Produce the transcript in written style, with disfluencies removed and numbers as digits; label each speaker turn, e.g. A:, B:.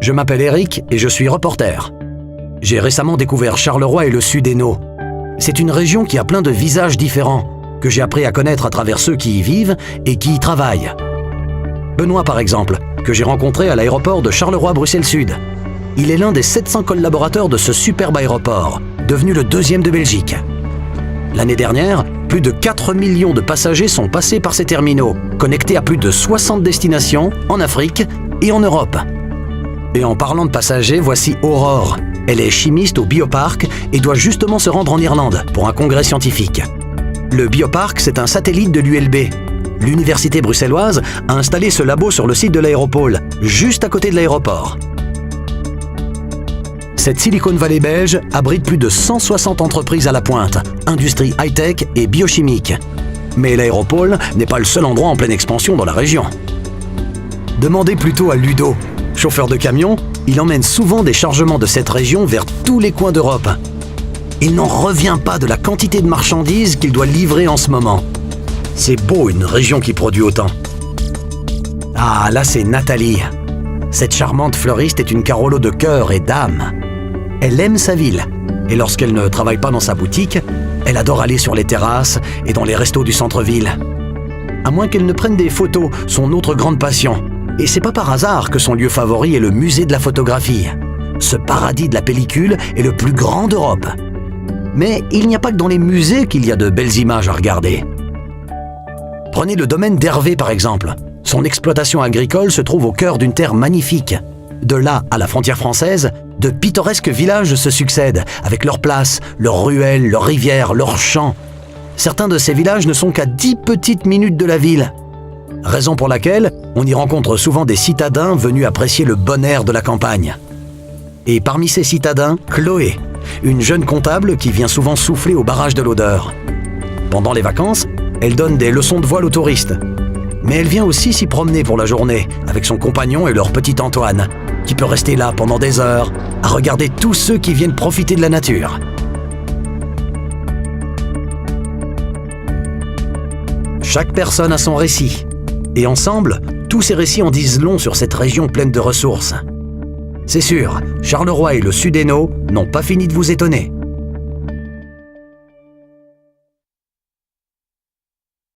A: Je m'appelle Eric et je suis reporter. J'ai récemment découvert Charleroi et le Sud-Hainaut. C'est une région qui a plein de visages différents, que j'ai appris à connaître à travers ceux qui y vivent et qui y travaillent. Benoît par exemple, que j'ai rencontré à l'aéroport de Charleroi-Bruxelles-Sud. Il est l'un des 700 collaborateurs de ce superbe aéroport, devenu le 2e de Belgique. L'année dernière, plus de 4 millions de passagers sont passés par ces terminaux, connectés à plus de 60 destinations en Afrique et en Europe. Et en parlant de passagers, voici Aurore. Elle est chimiste au Biopark et doit justement se rendre en Irlande pour un congrès scientifique. Le Biopark, c'est un satellite de l'ULB. L'université bruxelloise a installé ce labo sur le site de l'Aéropole, juste à côté de l'aéroport. Cette Silicon Valley belge abrite plus de 160 entreprises à la pointe, industrie high-tech et biochimique. Mais l'Aéropole n'est pas le seul endroit en pleine expansion dans la région. Demandez plutôt à Ludo. Chauffeur de camion, il emmène souvent des chargements de cette région vers tous les coins d'Europe. Il n'en revient pas de la quantité de marchandises qu'il doit livrer en ce moment. C'est beau une région qui produit autant. Ah, là c'est Nathalie. Cette charmante fleuriste est une Carolo de cœur et d'âme. Elle aime sa ville, et lorsqu'elle ne travaille pas dans sa boutique, elle adore aller sur les terrasses et dans les restos du centre-ville. À moins qu'elle ne prenne des photos, son autre grande passion. Et c'est pas par hasard que son lieu favori est le musée de la photographie. Ce paradis de la pellicule est le plus grand d'Europe. Mais il n'y a pas que dans les musées qu'il y a de belles images à regarder. Prenez le domaine d'Hervé par exemple. Son exploitation agricole se trouve au cœur d'une terre magnifique. De là à la frontière française, de pittoresques villages se succèdent, avec leurs places, leurs ruelles, leurs rivières, leurs champs. Certains de ces villages ne sont qu'à 10 petites minutes de la ville. Raison pour laquelle on y rencontre souvent des citadins venus apprécier le bon air de la campagne. Et parmi ces citadins, Chloé, une jeune comptable qui vient souvent souffler au barrage de l'Odeur. Pendant les vacances, elle donne des leçons de voile aux touristes. Mais elle vient aussi s'y promener pour la journée, avec son compagnon et leur petit Antoine, qui peut rester là pendant des heures, à regarder tous ceux qui viennent profiter de la nature. Chaque personne a son récit. Et ensemble, tous ces récits en disent long sur cette région pleine de ressources. C'est sûr, Charleroi et le Sud-Hainaut n'ont pas fini de vous étonner.